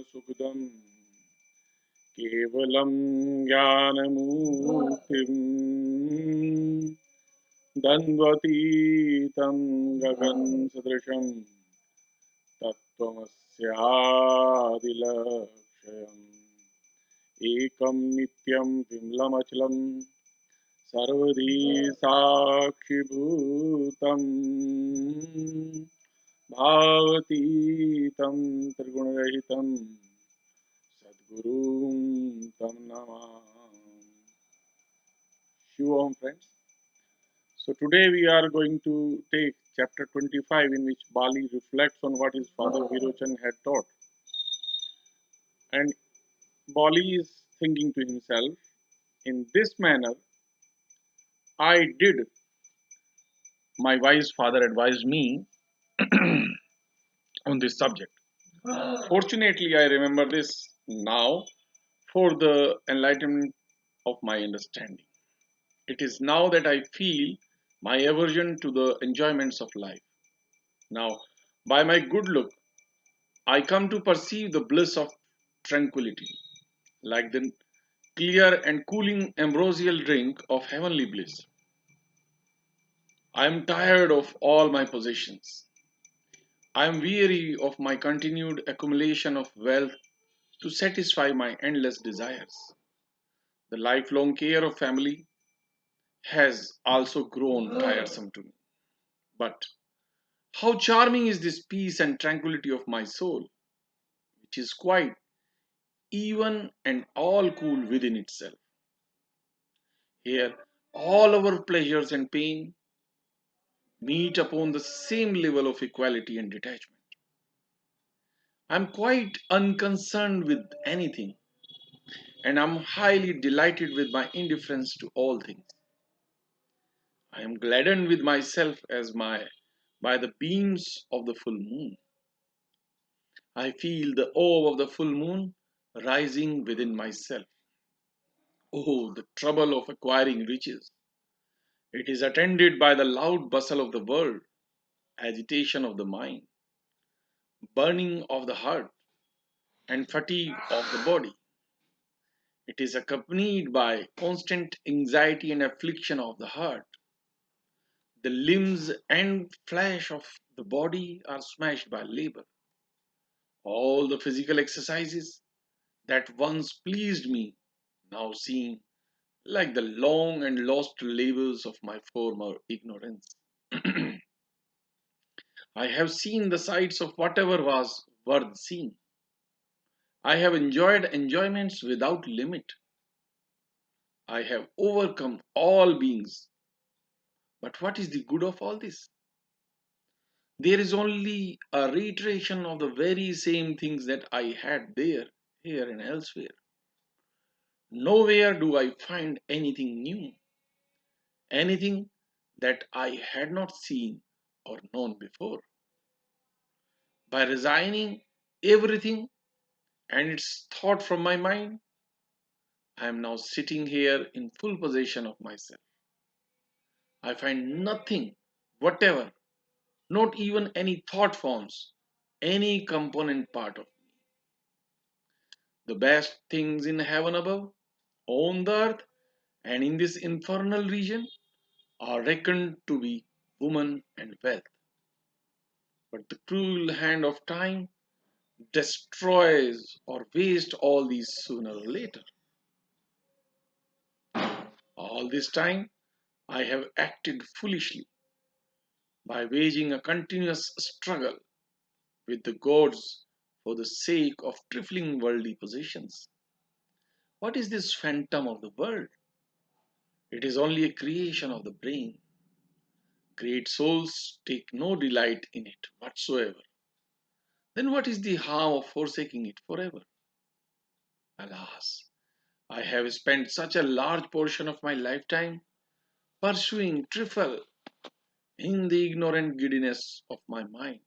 सुखदं केवलं ज्ञानमूर्तिम् द्वन्द्वतीतं गगनसदृशं तत्त्वमस्यादिलक्ष्यम् एकं नित्यं विमलमचलं सर्वधी साक्षिभूतम् भावतीतं त्रिगुणरहितं सद्गुरुं तं Namami. Shivam friends. So today we are going to take chapter 25 in which Bali reflects on what his father Virochana had taught. And Bali is thinking to himself, in this manner I did my wise father advised me on this subject. Fortunately, I remember this now for the enlightenment of my understanding. It is now that I feel my aversion to the enjoyments of life. Now, by my good look, I come to perceive the bliss of tranquility, like the clear and cooling ambrosial drink of heavenly bliss. I am tired of all my possessions. I am weary of my continued accumulation of wealth to satisfy my endless desires. The lifelong care of family has also grown tiresome to me. But how charming is this peace and tranquility of my soul, which is quite even and all cool within itself. Here, all our pleasures and pain meet upon the same level of equality and detachment. I am quite unconcerned with anything, and I am highly delighted with my indifference to all things. I am gladdened with myself as my by the beams of the full moon. I feel the awe of the full moon rising within myself. Oh, the trouble of acquiring riches! It is attended by the loud bustle of the world, agitation of the mind, burning of the heart, and fatigue of the body. It is accompanied by constant anxiety and affliction of the heart. The limbs and flesh of the body are smashed by labor. All the physical exercises that once pleased me now seem like the long and lost labors of my former ignorance. I have seen the sights of whatever was worth seeing. I have enjoyed enjoyments without limit. I have overcome all beings. But what is the good of all this? There is only a reiteration of the very same things that I had there, here, and elsewhere. Nowhere do I find anything new, anything that I had not seen or known before. By resigning everything and its thought from my mind, I am now sitting here in full possession of myself. I find nothing whatever, not even any thought forms, any component part of me. The best things in heaven above, on the earth, and in this infernal region are reckoned to be woman and wealth. But the cruel hand of time destroys or wastes all these sooner or later. All this time, I have acted foolishly by waging a continuous struggle with the gods for the sake of trifling worldly possessions. What is this phantom of the world? It is only a creation of the brain. Great souls take no delight in it whatsoever. Then what is the harm of forsaking it forever? Alas, I have spent such a large portion of my lifetime pursuing trifle in the ignorant giddiness of my mind.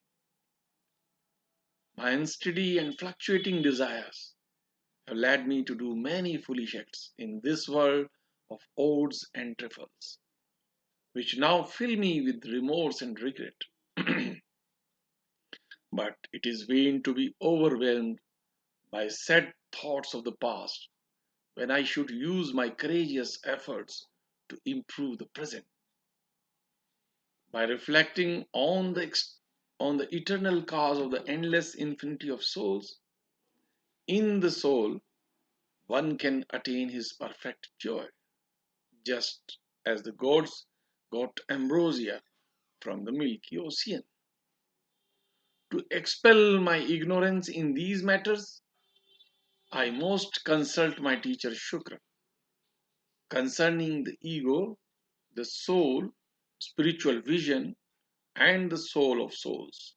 My unsteady and fluctuating desires have led me to do many foolish acts in this world of odes and trifles, which now fill me with remorse and regret. But it is vain to be overwhelmed by sad thoughts of the past when I should use my courageous efforts to improve the present. By reflecting on the eternal cause of the endless infinity of souls, in the soul one can attain his perfect joy, just as the gods got ambrosia from the milky ocean. To expel my ignorance in these matters, I most consult my teacher Shukra concerning the ego, the soul, spiritual vision, and the soul of souls.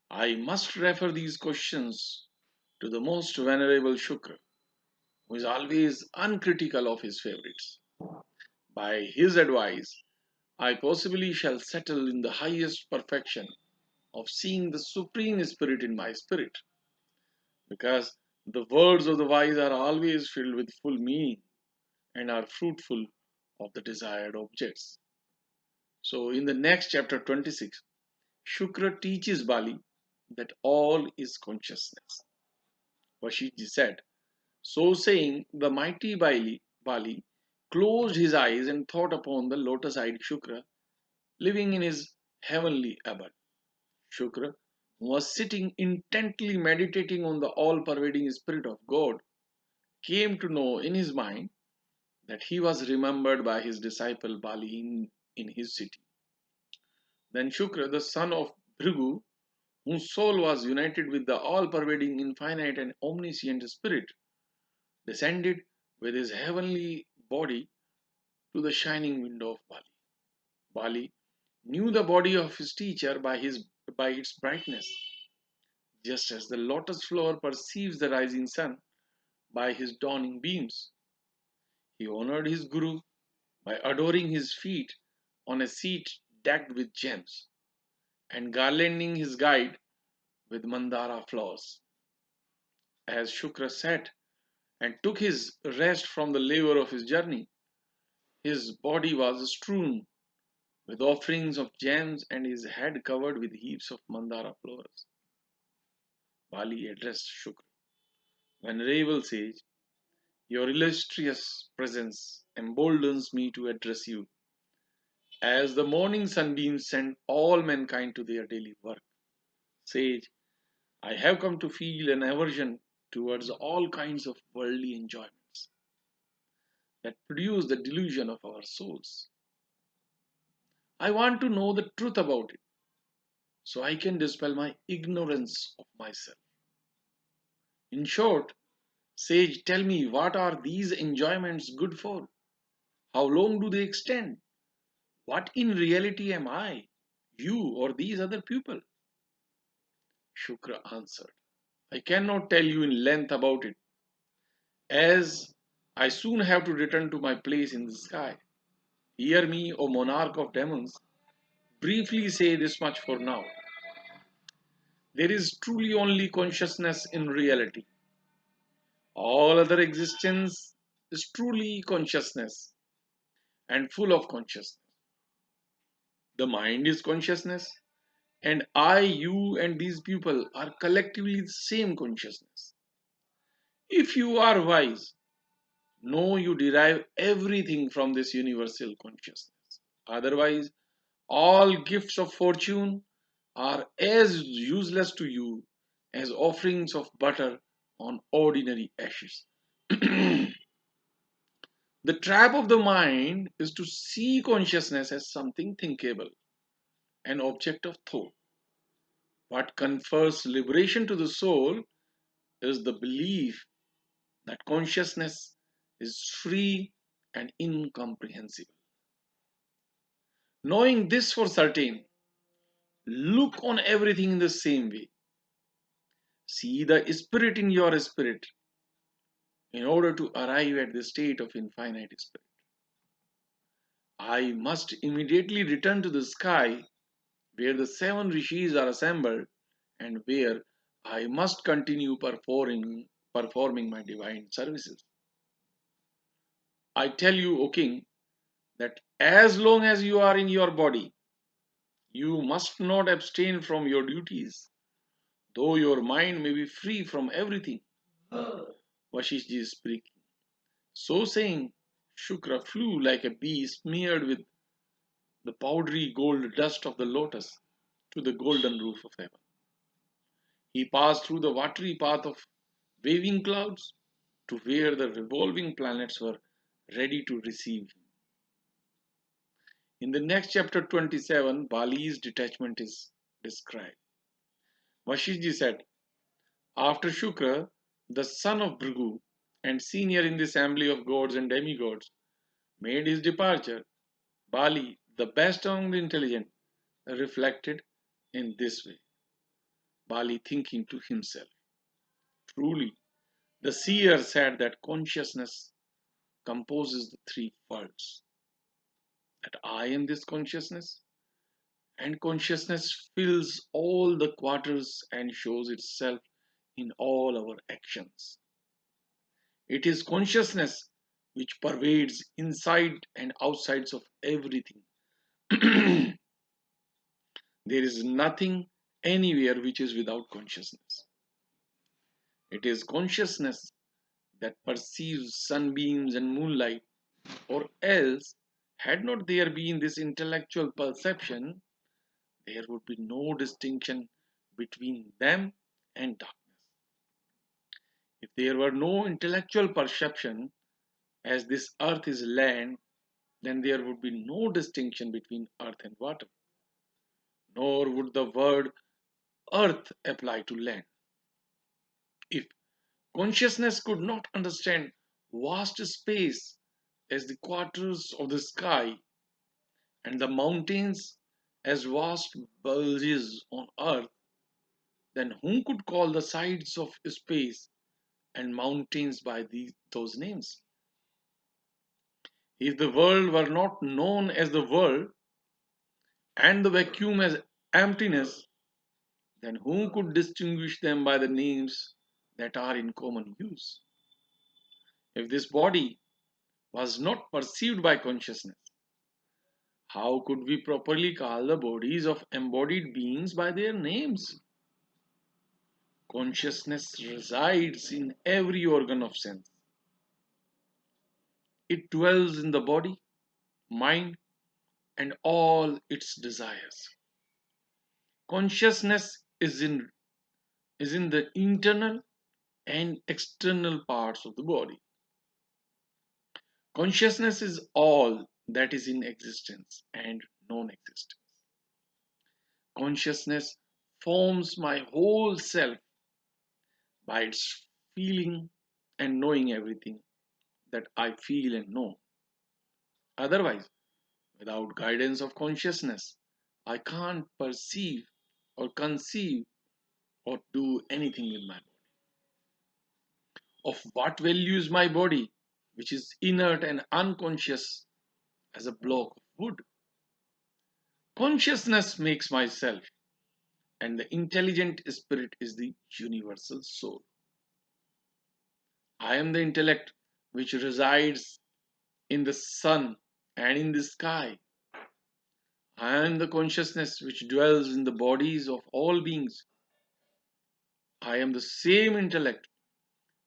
I must refer these questions to the most venerable Shukra, who is always uncritical of his favorites. By his advice, I possibly shall settle in the highest perfection of seeing the Supreme Spirit in my spirit, because the words of the wise are always filled with full meaning and are fruitful of the desired objects. So, in the next chapter 26, Shukra teaches Bali that all is consciousness. Vasishtha said, so saying, the mighty Bali closed his eyes and thought upon the lotus eyed Shukra living in his heavenly abode. Shukra was sitting intently meditating on the all pervading Spirit of God, came to know in his mind that he was remembered by his disciple Bali in his city. Then Shukra, the son of Bhrigu, whose soul was united with the all pervading infinite and omniscient Spirit, descended with his heavenly body to the shining window of Bali. Bali knew the body of his teacher by its brightness, just as the lotus flower perceives the rising sun by his dawning beams. He honored his guru by adoring his feet on a seat decked with gems and garlanding his guide with mandara flowers. As Shukra sat and took his rest from the labor of his journey, his body was strewn with offerings of gems and his head covered with heaps of mandara flowers. Bali addressed Shukra, venerable sage, your illustrious presence emboldens me to address you, as the morning sunbeams send all mankind to their daily work. Sage, I have come to feel an aversion towards all kinds of worldly enjoyments that produce the delusion of our souls. I want to know the truth about it so I can dispel my ignorance of myself. In short, sage, tell me, what are these enjoyments good for? How long do they extend? What in reality am I, you, or these other people? Shukra answered, I cannot tell you in length about it, as I soon have to return to my place in the sky. Hear me, O monarch of demons, briefly say this much for now. There is truly only consciousness in reality. All other existence is truly consciousness and full of consciousness. The mind is consciousness, and I, you, and these people are collectively the same consciousness. If you are wise, know you derive everything from this universal consciousness. Otherwise, all gifts of fortune are as useless to you as offerings of butter on ordinary ashes. The trap of the mind is to see consciousness as something thinkable, an object of thought. What confers liberation to the soul is the belief that consciousness is free and incomprehensible. Knowing this for certain, look on everything in the same way. See the spirit in your spirit in order to arrive at the state of infinite spirit. I must immediately return to the sky where the seven rishis are assembled and where I must continue performing my divine services. I tell you, O king, that as long as you are in your body, you must not abstain from your duties, though your mind may be free from everything. Vasishtha is speaking. So saying, Shukra flew like a bee smeared with the powdery gold dust of the lotus to the golden roof of heaven. He passed through the watery path of waving clouds to where the revolving planets were ready to receive him. In the next chapter 27, Bali's detachment is described. Vashishji said, after Shukra, the son of Bhrigu and senior in the assembly of gods and demigods, made his departure, Bali, the best among the intelligent, reflected in this way. Bali thinking to himself, truly, the seer said that consciousness composes the three worlds. That I am this consciousness, and consciousness fills all the quarters and shows itself in all our actions. It is consciousness which pervades inside and outsides of everything. There is nothing anywhere which is without consciousness. It is consciousness that perceives sunbeams and moonlight, or else, had not there been this intellectual perception, there would be no distinction between them and darkness. If there were no intellectual perception, as this earth is land, then there would be no distinction between earth and water, nor would the word earth apply to land. If consciousness could not understand vast space as the quarters of the sky and the mountains as vast bulges on earth, then who could call the sides of space and mountains by those names? If the world were not known as the world and the vacuum as emptiness, then who could distinguish them by the names that are in common use? If this body was not perceived by consciousness, how could we properly call the bodies of embodied beings by their names? Consciousness resides in every organ of sense. It dwells in the body, mind, and all its desires. Consciousness is in the internal and external parts of the body. Consciousness is all that is in existence and non existence. Consciousness forms my whole self by its feeling and knowing everything that I feel and know. Otherwise, without guidance of consciousness, I can't perceive or conceive or do anything with my body. Of what value is my body, which is inert and unconscious as a block of wood? Consciousness makes myself, and the intelligent spirit is the universal soul. I am the intellect which resides in the sun and in the sky. I am the consciousness which dwells in the bodies of all beings. I am the same intellect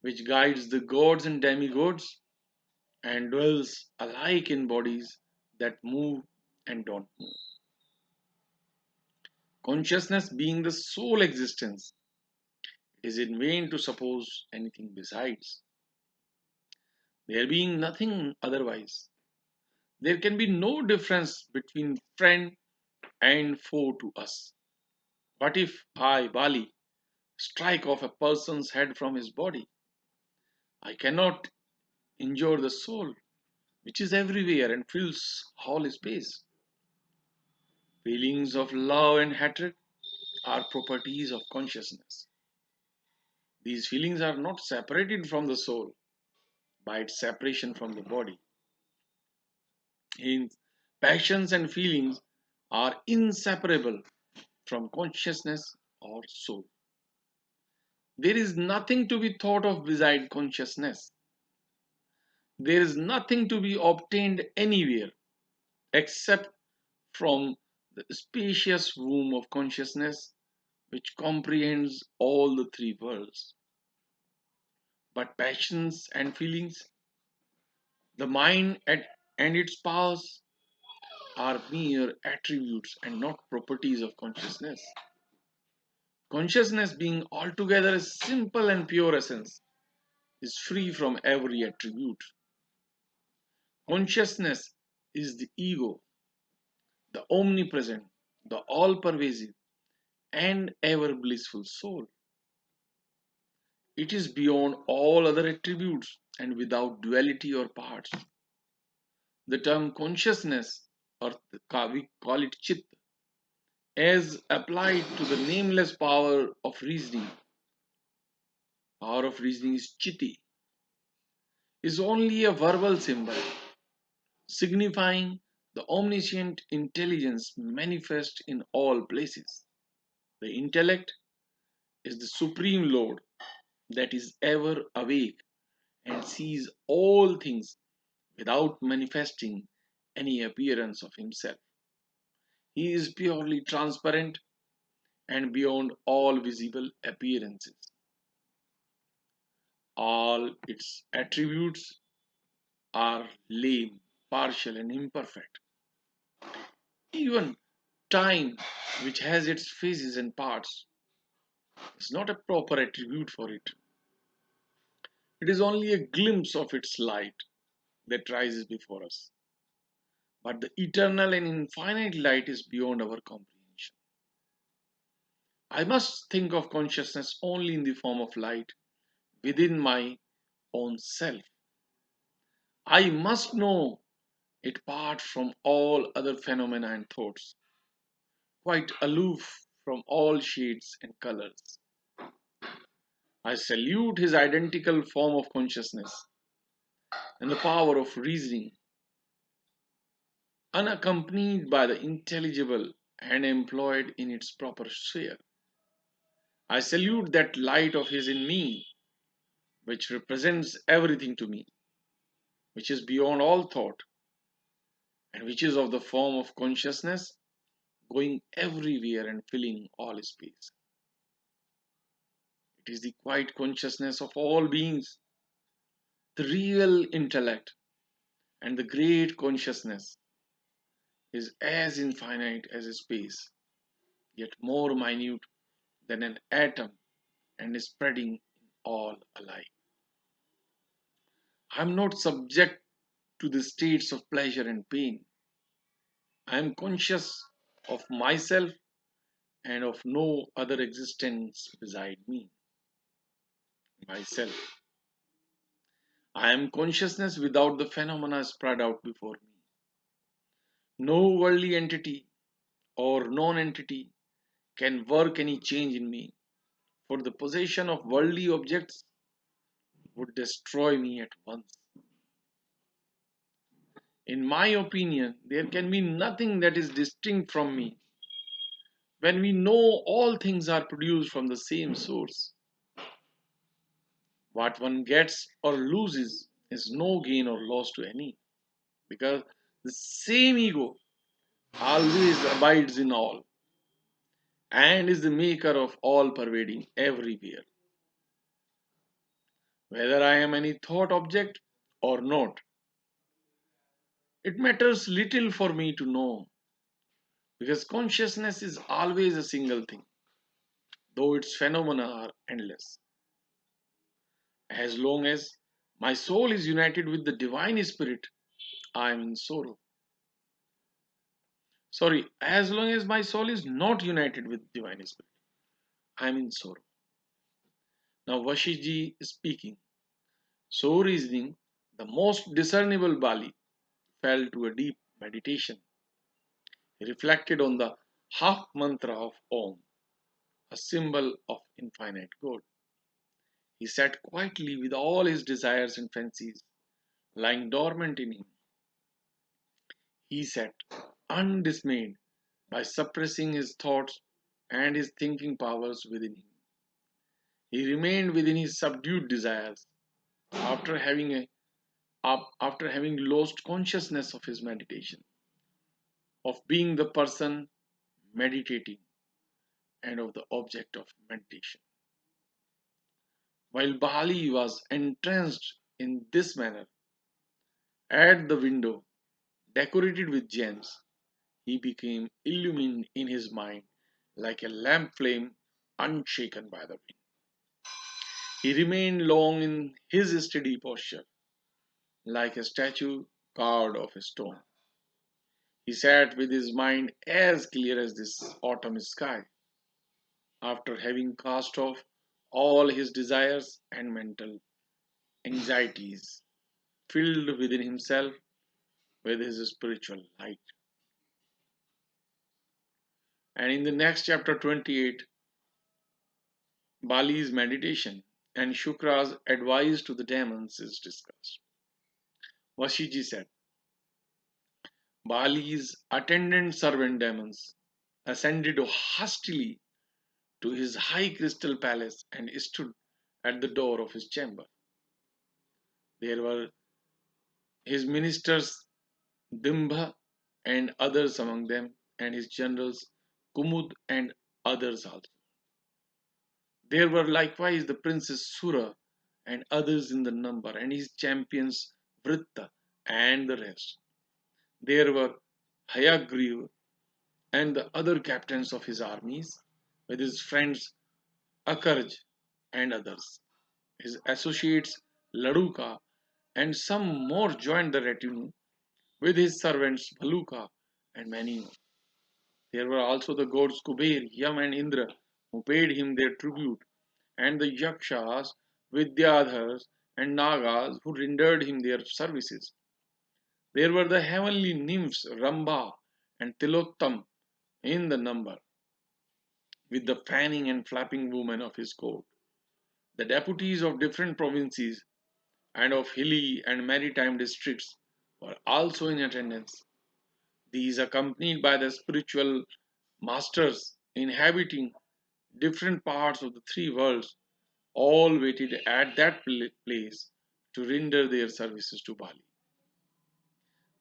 which guides the gods and demigods and dwells alike in bodies that move and don't move. Consciousness being the sole existence, it is in vain to suppose anything besides. There being nothing otherwise, there can be no difference between friend and foe to us. What if I, Bali, strike off a person's head from his body? I cannot injure the soul, which is everywhere and fills all space. Feelings of love and hatred are properties of consciousness. These feelings are not separated from the soul by its separation from the body. Hence, passions and feelings are inseparable from consciousness or soul. There is nothing to be thought of beside consciousness. There is nothing to be obtained anywhere except from the spacious womb of consciousness which comprehends all the three worlds. But passions and feelings, the mind and its powers are mere attributes and not properties of consciousness. Consciousness, being altogether a simple and pure essence, is free from every attribute. Consciousness is the ego, the omnipresent, the all pervasive, and ever blissful soul. It is beyond all other attributes and without duality or parts. The term consciousness, or we call it chit, as applied to the nameless power of reasoning is chitti, is only a verbal symbol signifying the omniscient intelligence manifest in all places. The intellect is the supreme Lord that is ever awake and sees all things without manifesting any appearance of himself. He is purely transparent and beyond all visible appearances. All its attributes are lame, partial, and imperfect. Even time, which has its phases and parts, is not a proper attribute for it. It is only a glimpse of its light that rises before us. But the eternal and infinite light is beyond our comprehension. I must think of consciousness only in the form of light within my own self. I must know it apart from all other phenomena and thoughts, quite aloof from all shades and colors. I salute his identical form of consciousness and the power of reasoning, unaccompanied by the intelligible and employed in its proper sphere. I salute that light of his in me, which represents everything to me, which is beyond all thought, and which is of the form of consciousness, going everywhere and filling all space. It is the quiet consciousness of all beings, the real intellect, and the great consciousness is as infinite as space, yet more minute than an atom and is spreading in all alike. I am not subject to the states of pleasure and pain. I am conscious of myself and of no other existence beside me, myself. I am consciousness without the phenomena spread out before me. No worldly entity or non entity can work any change in me, for the possession of worldly objects would destroy me at once. In my opinion, there can be nothing that is distinct from me when we know all things are produced from the same source. What one gets or loses is no gain or loss to any, because the same ego always abides in all and is the maker of all pervading everywhere. Whether I am any thought object or not, it matters little for me to know, because consciousness is always a single thing, though its phenomena are endless. As long as my soul is united with the divine spirit, I am in sorrow. Sorry, as long as my soul is not united with divine spirit, I am in sorrow. Now Vashiji is speaking. So reasoning, the most discernible Bali fell to a deep meditation. He reflected on the half mantra of Om, a symbol of infinite good. He sat quietly with all his desires and fancies lying dormant in him. He sat undismayed by suppressing his thoughts and his thinking powers within him. He remained within his subdued desires after after having lost consciousness of his meditation, of being the person meditating and of the object of meditation. While Bali was entranced in this manner, at the window, decorated with gems, he became illumined in his mind like a lamp flame unshaken by the wind. He remained long in his steady posture, like a statue carved of a stone. He sat with his mind as clear as this autumn sky, after having cast off all his desires and mental anxieties, filled within himself with his spiritual light. And in the next chapter 28, Bali's meditation and Shukra's advice to the demons is discussed. Vashiji said, Bali's attendant servant demons ascended hastily to his high crystal palace and stood at the door of his chamber. There were his ministers Dimbha and others among them, and his generals Kumud and others also. There were likewise the princes Sura and others in the number, and his champions Vritta and the rest. There were Hayagriva and the other captains of his armies, with his friends Akarj and others. His associates Laduka and some more joined the retinue, with his servants Bhaluka and many more. There were also the gods Kuber, Yam, and Indra, who paid him their tribute, and the Yakshas, Vidyadhars, and Nagas, who rendered him their services. There were the heavenly nymphs Ramba and Tilottam in the number, with the fanning and flapping women of his court. The deputies of different provinces and of hilly and maritime districts were also in attendance. These, accompanied by the spiritual masters inhabiting different parts of the three worlds, all waited at that place to render their services to Bali.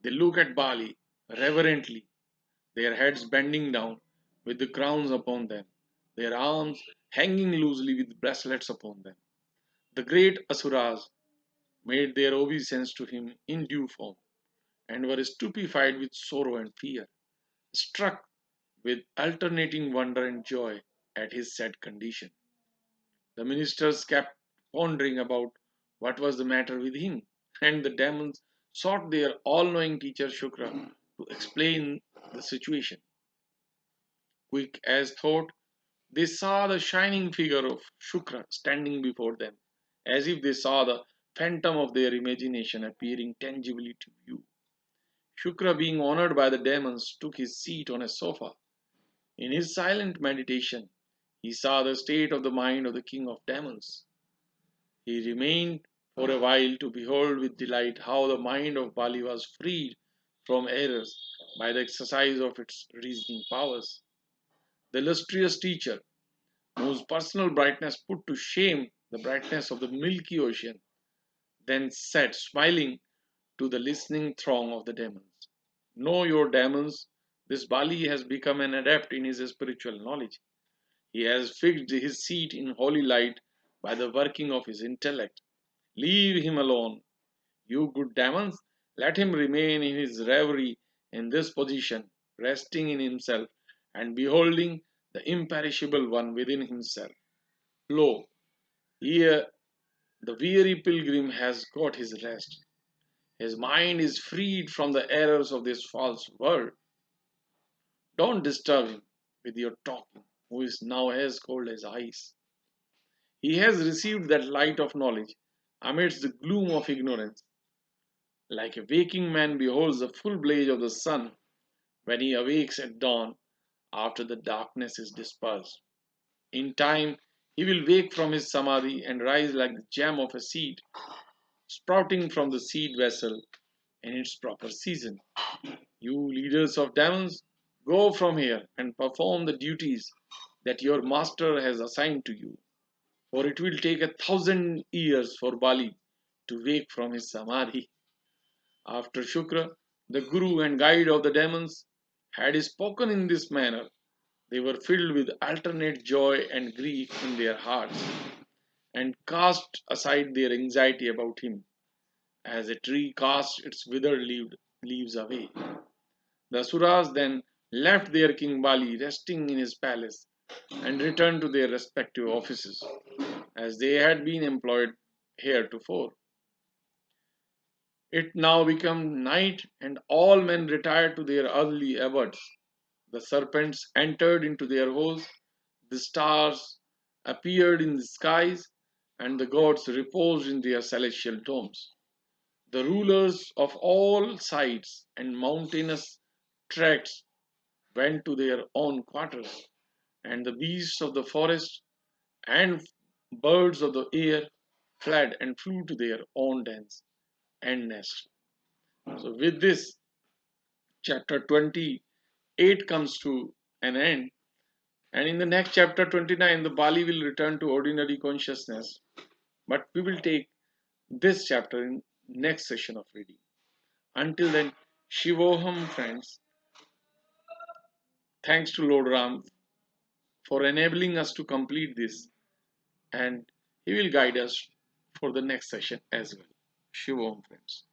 They look at Bali reverently, their heads bending down with the crowns upon them, their arms hanging loosely with bracelets upon them. The great Asuras made their obeisance to him in due form, and were stupefied with sorrow and fear, struck with alternating wonder and joy at his sad condition. The ministers kept pondering about what was the matter with him, and the demons sought their all knowing teacher Shukra to explain the situation. Quick as thought, they saw the shining figure of Shukra standing before them, as if they saw the phantom of their imagination appearing tangibly to view. Shukra, being honored by the demons, took his seat on a sofa. In his silent meditation, he saw the state of the mind of the king of demons. He remained for a while to behold with delight how the mind of Bali was freed from errors by the exercise of its reasoning powers. The illustrious teacher, whose personal brightness put to shame the brightness of the milky ocean, then said, smiling to the listening throng of the demons, Know your demons, this Bali has become an adept in his spiritual knowledge. He has fixed his seat in holy light by the working of his intellect. Leave him alone. You good demons, let him remain in his reverie in this position, resting in himself and beholding the imperishable one within himself. Lo, here the weary pilgrim has got his rest. His mind is freed from the errors of this false world. Don't disturb him with your talking, who is now as cold as ice. He has received that light of knowledge amidst the gloom of ignorance, like a waking man beholds the full blaze of the sun when he awakes at dawn after the darkness is dispersed. In time, he will wake from his samadhi and rise like the gem of a seed, sprouting from the seed vessel in its proper season. You leaders of demons, go from here and perform the duties that your master has assigned to you, for it will take 1,000 years for Bali to wake from his samadhi. After Shukra, the guru and guide of the demons, had spoken in this manner, they were filled with alternate joy and grief in their hearts, and cast aside their anxiety about him, as a tree casts its withered leaves away. The Asuras then left their king Bali resting in his palace and returned to their respective offices, as they had been employed heretofore. It now became night, and all men retired to their earthly abodes. The serpents entered into their holes, the stars appeared in the skies, and the gods reposed in their celestial domes. The rulers of all sides and mountainous tracts went to their own quarters, and the beasts of the forest and birds of the air fled and flew to their own dens and nests. So, with this, chapter 28 comes to an end. And in the next chapter 29, the Bali will return to ordinary consciousness. But we will take this chapter in next session of reading. Until then, Shivoham friends, thanks to Lord Ram for enabling us to complete this, and he will guide us for the next session as well. Shivoham friends.